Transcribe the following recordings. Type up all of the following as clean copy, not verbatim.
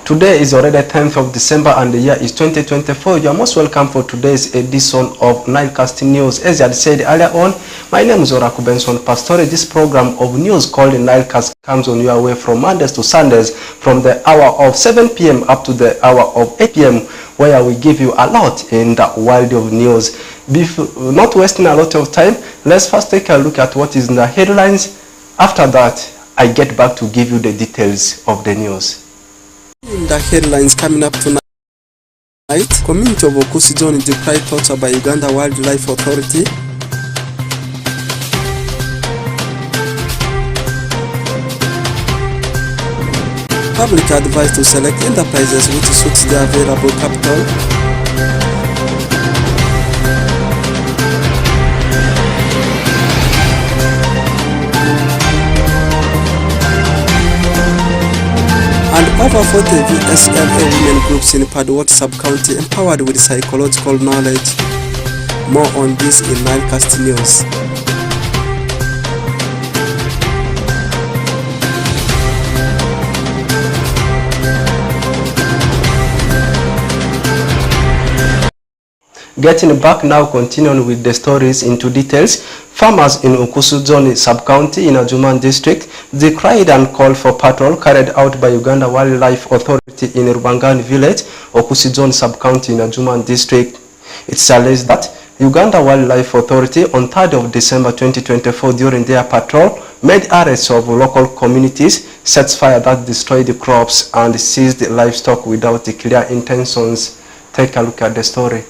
Today is already 10th of December and the year is 2024. You are most welcome for today's edition of NILE News. As I had said earlier on, my name is Oraku Benson Pastore. This program of news called NILE comes on your way from Mondays to Sundays from the hour of 7 p.m. up to the hour of 8 p.m. where we give you a lot in the world of news. Before, not wasting a lot of time, let's first take a look at what is in the headlines. After that, I get back to give you the details of the news. In the headlines coming up tonight, community of Okusi Zone deprived torture by Uganda Wildlife Authority. Public advice to select enterprises which suits the available capital. And over 40 VSLA women groups in Padwat sub-county empowered with psychological knowledge. More on this in NILE News. Getting back now, continuing with the stories into details. Farmers in Okusu Zone sub-county in Ajuman district decried and called for patrol carried out by Uganda Wildlife Authority in Rubangani village, Okusu Zone sub-county in Ajuman district. It's alleged that Uganda Wildlife Authority on 3rd of December 2024 during their patrol made arrests of local communities, set fire that destroyed the crops and seized the livestock without clear intentions. Take a look at the story.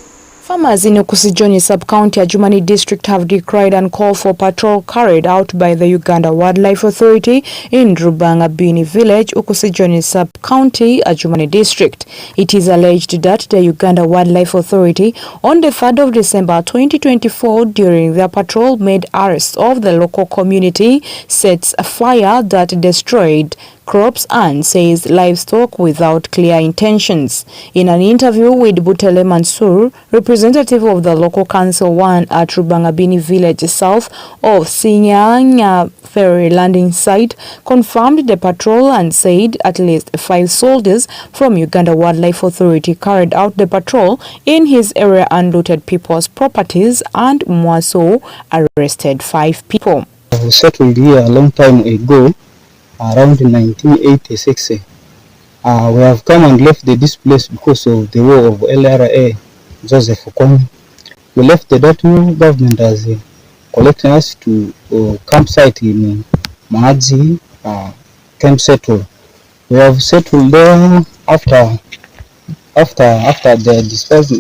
Farmers in Okusijoni sub-county Ajumani district have decried and called for patrol carried out by the Uganda Wildlife Authority in Rubangabini village, Okusijoni sub-county Ajumani district. It is alleged that the Uganda Wildlife Authority on the 3rd of December 2024 during their patrol made arrests of the local community, sets a fire that destroyed crops and seized livestock without clear intentions. In an interview with Butele Mansour, representative of the local council 1 at Rubangabini village south of Sinyanya ferry landing site, confirmed the patrol and said at least 5 soldiers from Uganda Wildlife Authority carried out the patrol in his area and looted people's properties, and more so arrested 5 people. I settled here a long time ago, around 1986. We have come and left this place because of the war of LRA, Joseph Okomi. We left the Datu government as collecting us to campsite in Mahadzi, camp settle. We have settled there after the dispersal.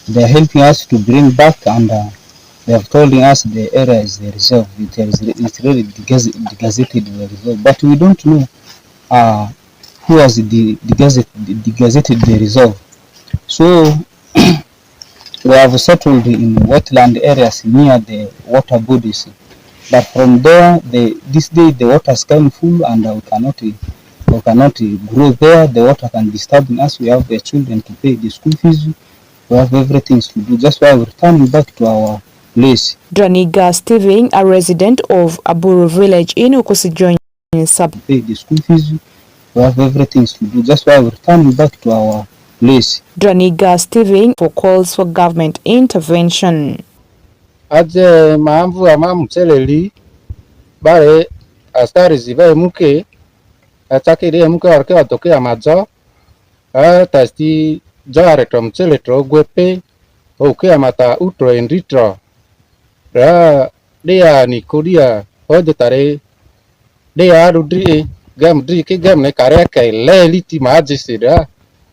They are helping us to bring back, and they have told us the area is the reserve. It's really degazetted the reserve, but we don't know who has degazetted the reserve. So we have settled in wetland areas near the water bodies, but from there, this day the water is kind of full, and we cannot grow there. The water can disturb us. We have the children to pay the school fees. We have everything to do. That's why we're returning back to our place. Draniga Steven, a resident of Aburu village in Okusijoni sub. Pay the school fees. We have everything to do. That's why we're returning back to our place. Draniga Steven for calls for government intervention. Aje maamvu amamu teleli bare astari zive muke atakire muke orke atoke amazo tasti jare tom teletro gwepe oke amata utro enritro ra dia ni kodia ode tare dia rudri gam dri ke gam ne kare kai le liti maji sira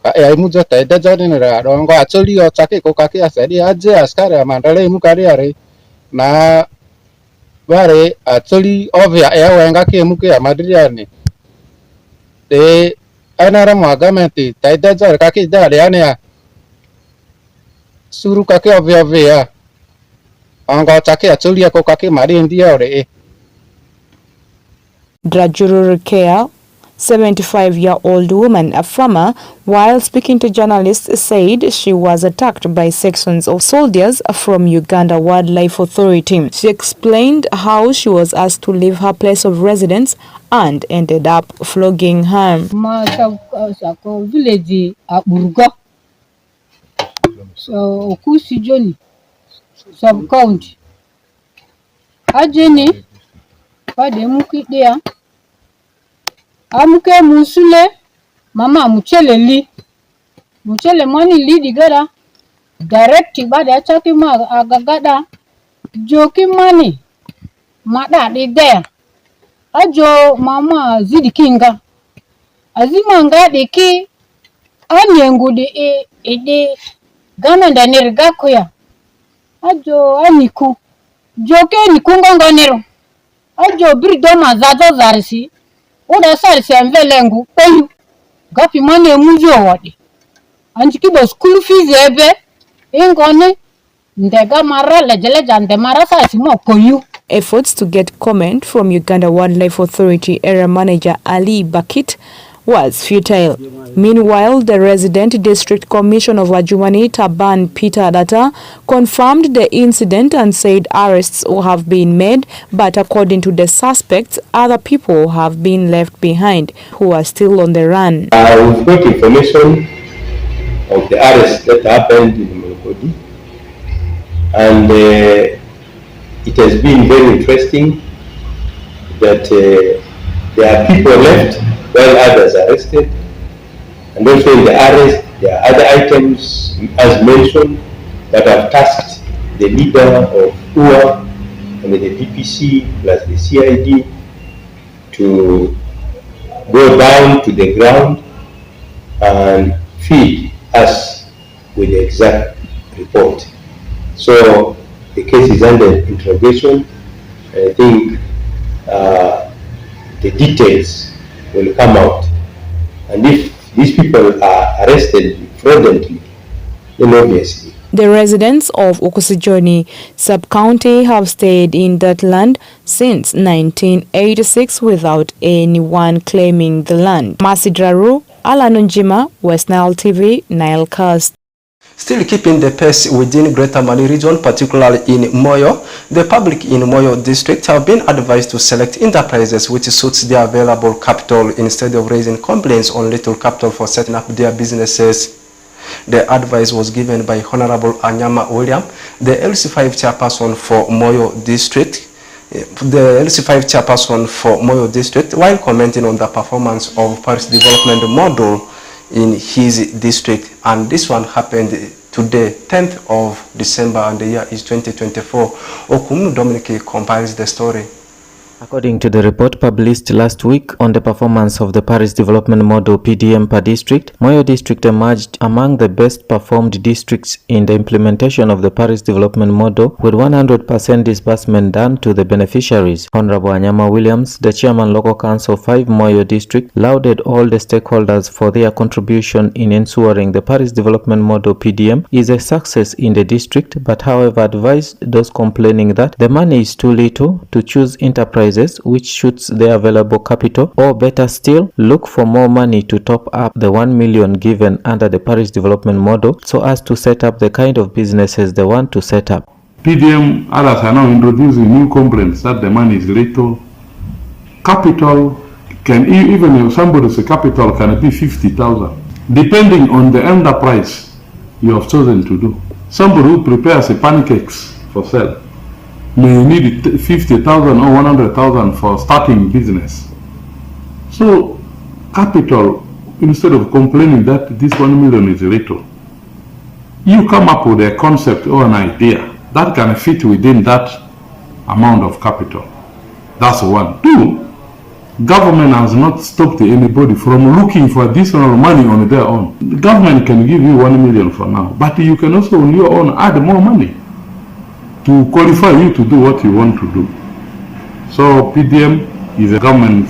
ai mujo ta da jani ra rongo acholi o chake ko kake asari aje askare amandale mu kare are na bare acholi ovya wenga ke muke amadriani de anara magamenti ta da jar kake da ne suru kake ovya anga chake acholi ko kake mari india ore Drajuru Care 75-year-old woman, a farmer, while speaking to journalists, said she was attacked by sections of soldiers from Uganda Wildlife Authority. She explained how she was asked to leave her place of residence and ended up flogging her. Village Burgo, so Okusijoni, sub-county. Ajeni, pade muki there. Amuke musule, mama muchele li. Muchele money li digada. Direct bade achaki ma agagada. Joki money. Mada di there. Ajo mama zidi kinga. Azima ngadi ki. Anyengu di gana ndanirga kuya. Ajo aniku. Joke niku ngongonero. Ajo bridoma zazo zarisi. Oda sarisi amvelengu peyu. Gapi mane mujo wadi. Anjikibo school fees ebe. Ingone. Ndega mara lejeleja ndemara sarisi mo koyu. Efforts to get comment from Uganda Wildlife Authority Area Manager Ali Bakit was futile. Meanwhile, the resident District Commissioner of Adjumani, Taban Peter Adata, confirmed the incident and said arrests have been made, but according to the suspects, other people have been left behind who are still on the run. We've got information of the arrest that happened in Molokodi, and it has been very interesting that there are people left while others are arrested, and also in the arrest there are other items as mentioned that have tasked the leader of UA and the DPC plus the CID to go down to the ground and feed us with the exact report. So the case is under interrogation, and I think the details will come out. And if these people are arrested fraudulently, then obviously. The residents of Okusijoni sub-county have stayed in that land since 1986 without anyone claiming the land. Masidraru, Alanunjima, West Nile TV, Nilecast. Still keeping the pace within Greater Mali region, particularly in Moyo, the public in Moyo district have been advised to select enterprises which suits their available capital instead of raising complaints on little capital for setting up their businesses. The advice was given by Honorable Anyama William, the LC5 chairperson for Moyo district, while commenting on the performance of Paris Development Model in his district, and this one happened today, 10th of December, and the year is 2024. Okumu Dominic compiles the story. According to the report published last week on the performance of the Paris Development Model PDM per district, Moyo district emerged among the best performed districts in the implementation of the Paris Development Model, with 100% disbursement done to the beneficiaries. Honorable Anyama Williams, the chairman local council 5 Moyo district, lauded all the stakeholders for their contribution in ensuring the Paris Development Model PDM is a success in the district, but however advised those complaining that the money is too little to choose enterprise which suits their available capital, or better still, look for more money to top up the 1 million given under the Paris Development Model so as to set up the kind of businesses they want to set up. PDM, others are now introducing new complaints that the money is little. Capital can, even if somebody's capital can be 50,000, depending on the enterprise you have chosen to do. Somebody who prepares pancakes for sale may need 50,000 or 100,000 for starting business. So capital, instead of complaining that this 1 million is little, you come up with a concept or an idea that can fit within that amount of capital. That's one. Two, government has not stopped anybody from looking for additional money on their own. The government can give you 1 million for now, but you can also on your own add more money to qualify you to do what you want to do. So PDM is a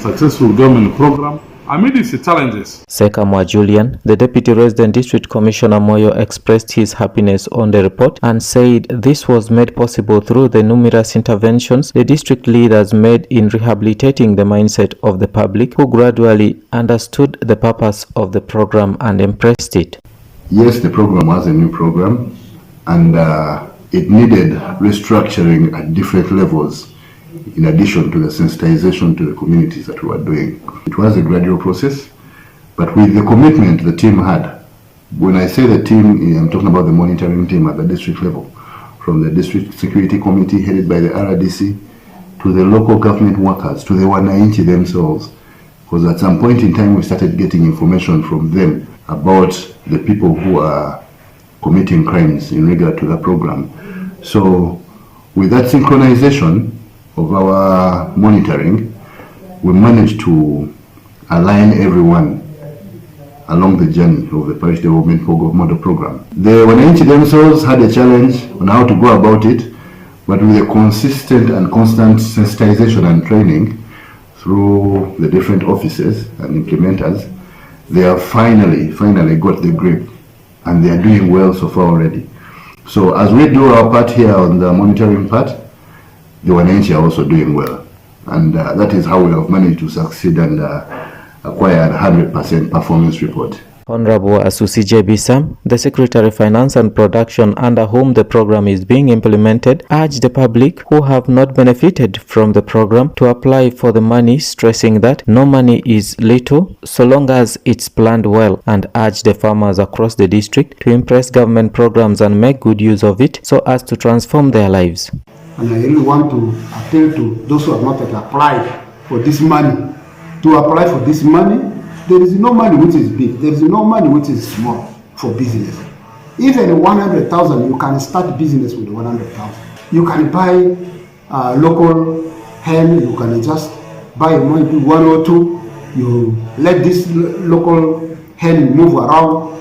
successful government program, Amid these challenges, Sekamwa Julian, the Deputy Resident District Commissioner Moyo, expressed his happiness on the report and said this was made possible through the numerous interventions the district leaders made in rehabilitating the mindset of the public, who gradually understood the purpose of the program and embraced it. Yes, the program was a new program, and it needed restructuring at different levels in addition to the sensitization to the communities that we were doing. It was a gradual process, but with the commitment the team had. When I say the team, I'm talking about the monitoring team at the district level, from the district security committee headed by the RDC to the local government workers, to the wananchi themselves, because at some point in time we started getting information from them about the people who are committing crimes in regard to the program. So with that synchronization of our monitoring, we managed to align everyone along the journey of the parish development model program. The wananchi themselves had a challenge on how to go about it, but with a consistent and constant sensitization and training through the different offices and implementers, they have finally got the grip, and they are doing well so far already. So as we do our part here on the monitoring part, the wananchi are also doing well, and that is how we have managed to succeed and acquire a 100% performance report. Honorable Asusi Jebisam, the Secretary Finance and Production, under whom the program is being implemented, urged the public who have not benefited from the program to apply for the money, stressing that no money is little so long as it's planned well, and urged the farmers across the district to impress government programs and make good use of it so as to transform their lives. And I really want to appeal to those who have not yet applied for this money to apply for this money. There is no money which is big, there is no money which is small for business. Even 100,000, you can start business with 100,000. You can buy local hen, you can just buy maybe 1 or 2, you let this local hen move around.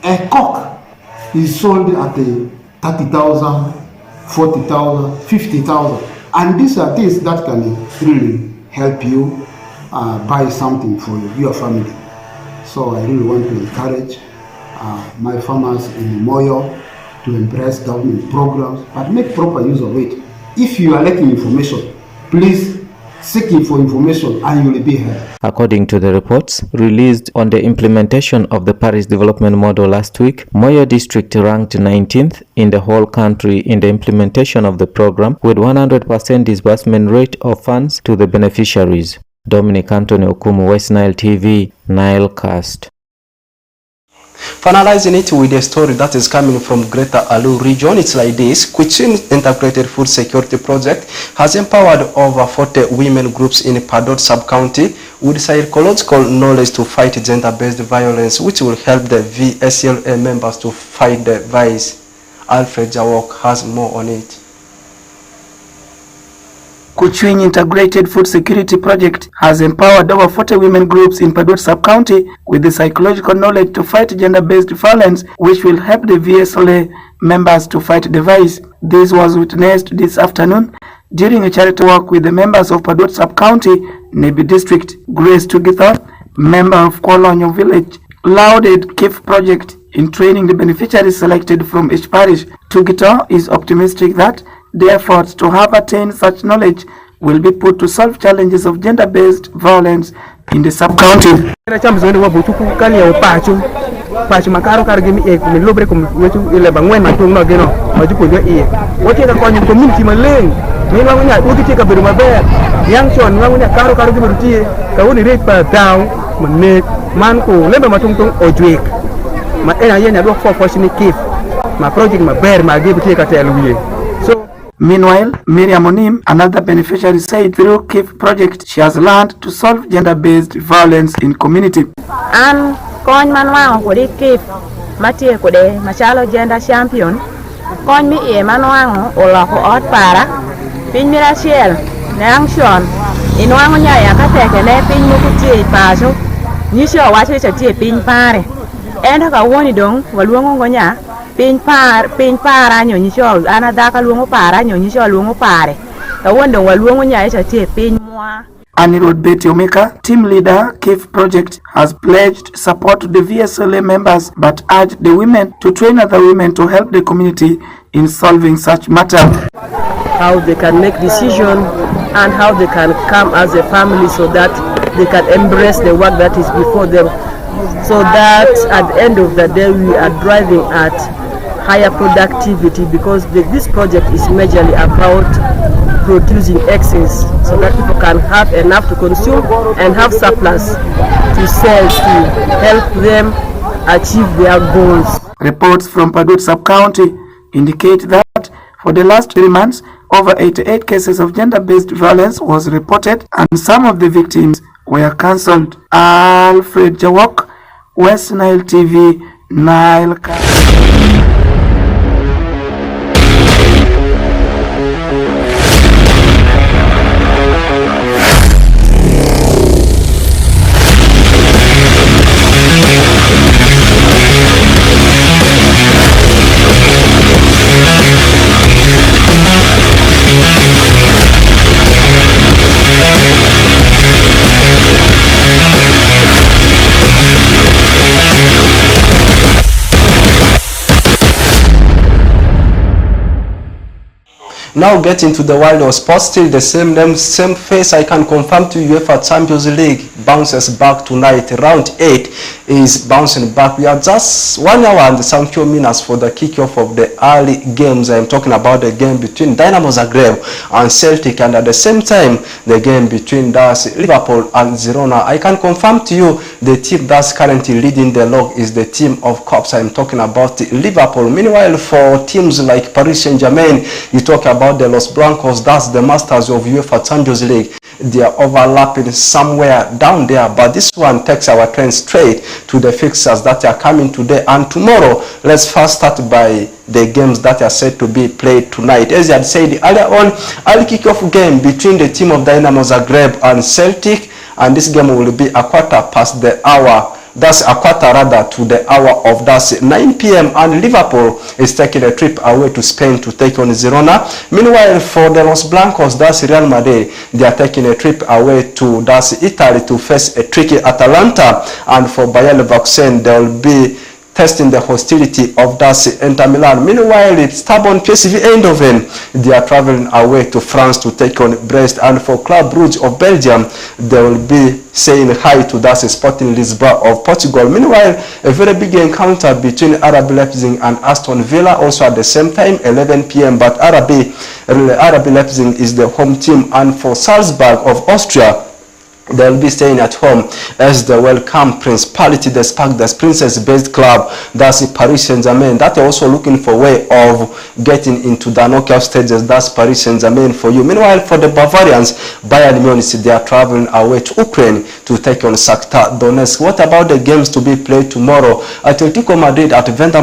A cock is sold at 30,000, 40,000, 50,000, and these are things that can really help you buy something for your family. So I really want to encourage my farmers in Moyo to embrace government programs, but make proper use of it. If you are lacking information, please seeking for information and you will be helped. According to the reports released on the implementation of the Parish Development Model last week, Moyo District ranked 19th in the whole country in the implementation of the program, with 100% disbursement rate of funds to the beneficiaries. Dominic Anthony Okumu, West Nile TV, Nile Cast. Finalizing it with a story that is coming from Greater Alu region, it's like this. Kuchin Integrated Food Security Project has empowered over 40 women groups in Padot sub-county with psychological knowledge to fight gender-based violence, which will help the VSLA members to fight the vice. Alfred Jawok has more on it. Kuchwiny Integrated Food Security Project has empowered over 40 women groups in Padot sub-county with the psychological knowledge to fight gender-based violence, which will help the VSLA members to fight the vice. This was witnessed this afternoon during a charity walk with the members of Padot sub-county, Nebi District. Grace Tugitha, member of Kolonyo village, lauded KIF project in training the beneficiaries selected from each parish. Tugitha is optimistic that the efforts to have attained such knowledge will be put to solve challenges of gender-based violence in the sub-county. Meanwhile, Miriam Onim, another beneficiary, said through KIF project she has learned to solve gender-based violence in community. An kony manwango kodi KIF matie kode machalo gender champion kony mi iye manwango oloko ot para piny mirachiel ne angshon inwango nyaya kateke ne piny mokutie pacho nyisho wacho chatie piny pare enda kawuoni dong waluongo ngonya piny para nyonyicho ana dhaka luongo para nyonyicho luongo pare kawuono dong waluongo nyaya chatie piny mwa Anirudh Betiomeka, team leader, KIF project, has pledged support to the VSLA members but urged the women to train other women to help the community in solving such matters. How they can make decisions and how they can come as a family so that they can embrace the work that is before them. So that at the end of the day we are driving at higher productivity because this project is majorly about producing excess so that people can have enough to consume and have surplus to sell to help them achieve their goals. Reports from Padut sub-county indicate that for the last 3 months, over 88 cases of gender-based violence was reported and some of the victims were cancelled. Alfred Jawok, West Nile TV, Nile. Now getting to the world of sports, still the same name, same face. I can confirm to you UEFA Champions League bounces back tonight. Round 8 is bouncing back. We are just 1 hour and some few minutes for the kickoff of the early games. I'm talking about the game between Dynamo Zagreb and Celtic, and at the same time the game between Liverpool and Girona. I can confirm to you the team that's currently leading the log is the team of Cops. I'm talking about Liverpool. Meanwhile, for teams like Paris Saint-Germain, you talk about the Los Blancos, that's the masters of UEFA Champions League. They are overlapping somewhere down there, but this one takes our train straight to the fixtures that are coming today and tomorrow. Let's first start by the games that are set to be played tonight. As I had said earlier on, early kickoff game between the team of Dynamo Zagreb and Celtic, and this game will be a quarter past the hour. That's a quarter rather to the hour of 9 p.m. and Liverpool is taking a trip away to Spain to take on Girona. Meanwhile, for the Los Blancos, that's Real Madrid, they are taking a trip away to Italy to face a tricky Atalanta. And for Bayer Leverkusen, they will be testing the hostility of Inter Milan. Meanwhile, it's stubborn PSV Eindhoven, they are traveling away to France to take on Brest. And for Club Brugge of Belgium, they will be saying hi to Sporting Lisbon of Portugal. Meanwhile, a very big encounter between RB Leipzig and Aston Villa also at the same time, 11 p.m. But RB Leipzig is the home team, and for Salzburg of Austria, they'll be staying at home as the welcome Principality, the Spark, the Princess-based club, that's Paris Saint-Germain, that are also looking for a way of getting into the knockout stages. That's Paris Saint-Germain for you. Meanwhile, for the Bavarians, Bayern Munich, they are traveling away to Ukraine to take on Shakhtar Donetsk. What about the games to be played tomorrow? Atletico Madrid at Vanda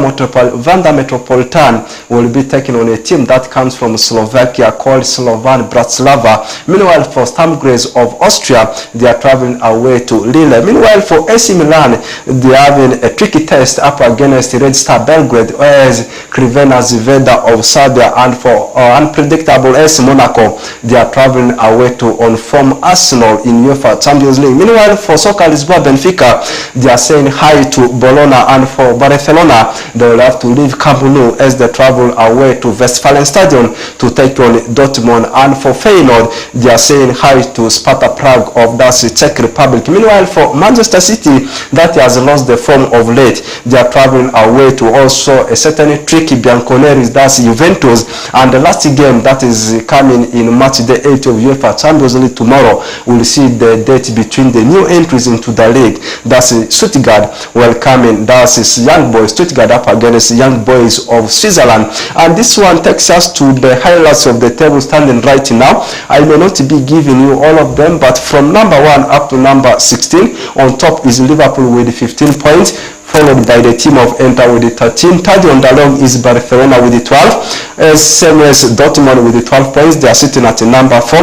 Metropolitan will be taking on a team that comes from Slovakia called Slovan Bratislava. Meanwhile, for Sturm Graz of Austria, they are traveling away to Lille. Meanwhile, for AC Milan, they are having a tricky test up against Red Star Belgrade as Crvena Zvezda of Serbia, and for unpredictable AS Monaco, they are traveling away to on-form Arsenal in UEFA Champions League. Meanwhile, for Soccer Lisboa Benfica, they are saying hi to Bologna, and for Barcelona, they will have to leave Camp Nou as they travel away to Westfalen Stadion to take on Dortmund. And for Feyenoord, they are saying hi to Sparta Prague of Czech Republic. Meanwhile, for Manchester City, that has lost the form of late, they are traveling away to also a certain tricky Bianconeri, that's Juventus. And the last game that is coming in match day 8 of UEFA Champions League tomorrow, we'll see the date between the new entries into the league. That's Stuttgart welcoming Young Boys, Stuttgart up against Young Boys of Switzerland. And this one takes us to the highlights of the table standing right now. I may not be giving you all of them, but from number 1 up to number 16, on top is Liverpool with 15 points, followed by the team of Inter with 13. Third on the log is Barcelona with 12. Same as Dortmund with 12 points. They are sitting at number 4.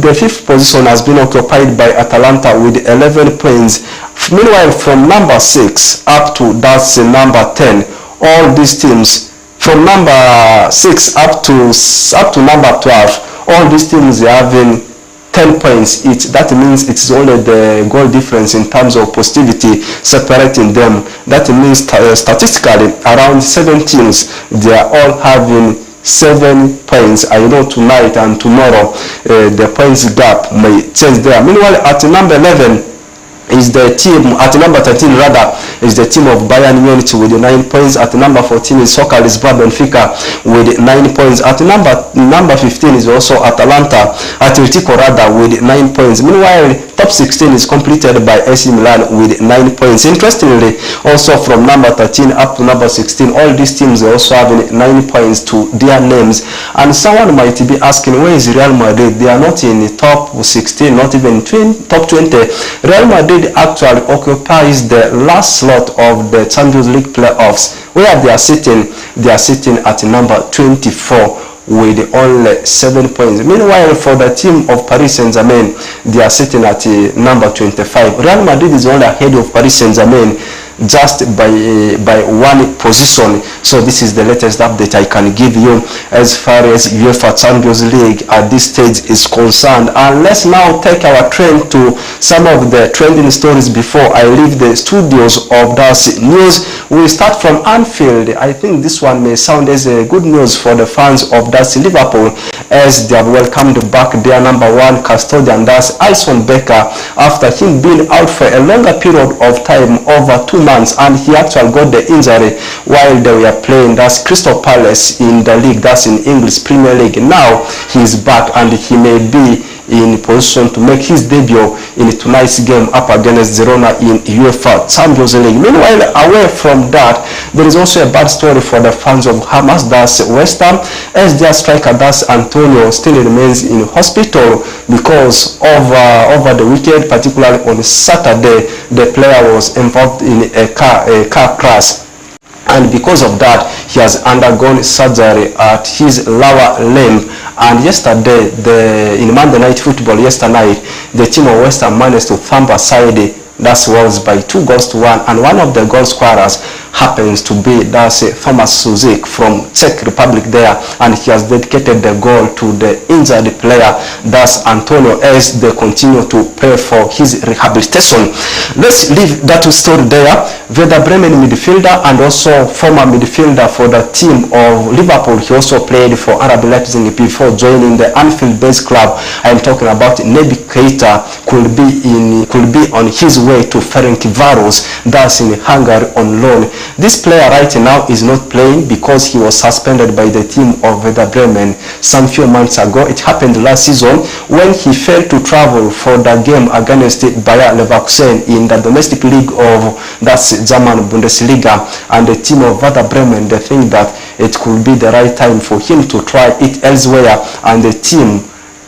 The 5th position has been occupied by Atalanta with 11 points. Meanwhile, from number 6 up to number 10, all these teams from number 6 up to number 12, all these teams are having 10 points each. That means it's only the goal difference in terms of positivity separating them. That means statistically around 7 teams, they are all having 7 points. I know tonight and tomorrow the points gap may change there. Meanwhile, at number 11 is the team, at number 13 rather, is the team of Bayern Munich with 9 points. At number 14 is Soccer Lisbon Benfica with 9 points. At number 15 is also Atalanta, Atletico rather, with 9 points. Meanwhile, top 16 is completed by AC Milan with 9 points. Interestingly, also from number 13 up to number 16, all these teams are also having 9 points to their names. And someone might be asking, where is Real Madrid? They are not in the top 16, not even top 20. Real Madrid actually occupies the last slot of the Champions League playoffs. Where they are sitting at number 24 with only 7 points. Meanwhile, for the team of Paris Saint-Germain, they are sitting at number 25. Real Madrid is only ahead of Paris Saint-Germain just by 1 position. So this is the latest update I can give you as far as UEFA Champions League at this stage is concerned. And let's now take our train to some of the trending stories before I leave the studios of Das News. We start from Anfield. I think this one may sound as a good news for the fans of Das Liverpool, as they have welcomed back their number 1 custodian, that's Alisson Becker, after him being out for a longer period of time, over 2 months, and he actually got the injury while they were playing, that's Crystal Palace in the league, that's in English Premier League. Now he is back and he may be in position to make his debut in tonight's game up against Girona in UEFA Champions League. Meanwhile, away from that, there is also a bad story for the fans of Hamas, that's West Ham, as their striker, that's Antonio, still remains in hospital because over the weekend, particularly on Saturday, the player was involved in a car crash. And because of that, he has undergone surgery at his lower limb. And yesterday, in Monday Night Football, yesterday, the team of West Ham managed to thump aside that's Wolves by 2-1, and one of the goal scorers happens to be that's Thomas Suzik from Czech Republic there, and he has dedicated the goal to the injured player, that's Antonio, as they continue to pray for his rehabilitation. Let's leave that story there. Werder Bremen midfielder and also former midfielder for the team of Liverpool, he also played for RB Leipzig before joining the Anfield-based club. I am talking about Naby Keita, could be on his way to Ferencváros, that's in Hungary, on loan. This player right now is not playing because he was suspended by the team of Werder Bremen some few months ago. It happened last season when he failed to travel for the game against Bayer Leverkusen in the domestic league of that's German Bundesliga, and the team of Werder Bremen, they think that it could be the right time for him to try it elsewhere, and the team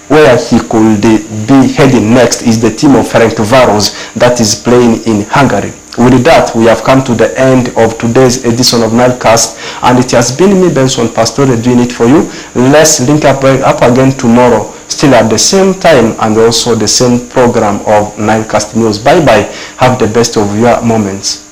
where he could be heading next is the team of Ferencváros that is playing in Hungary. With that, we have come to the end of today's edition of Nilecast, and it has been me, Benson Pastore, doing it for you. Let's link up again tomorrow, still at the same time and also the same program of Nilecast News. Bye bye. Have the best of your moments.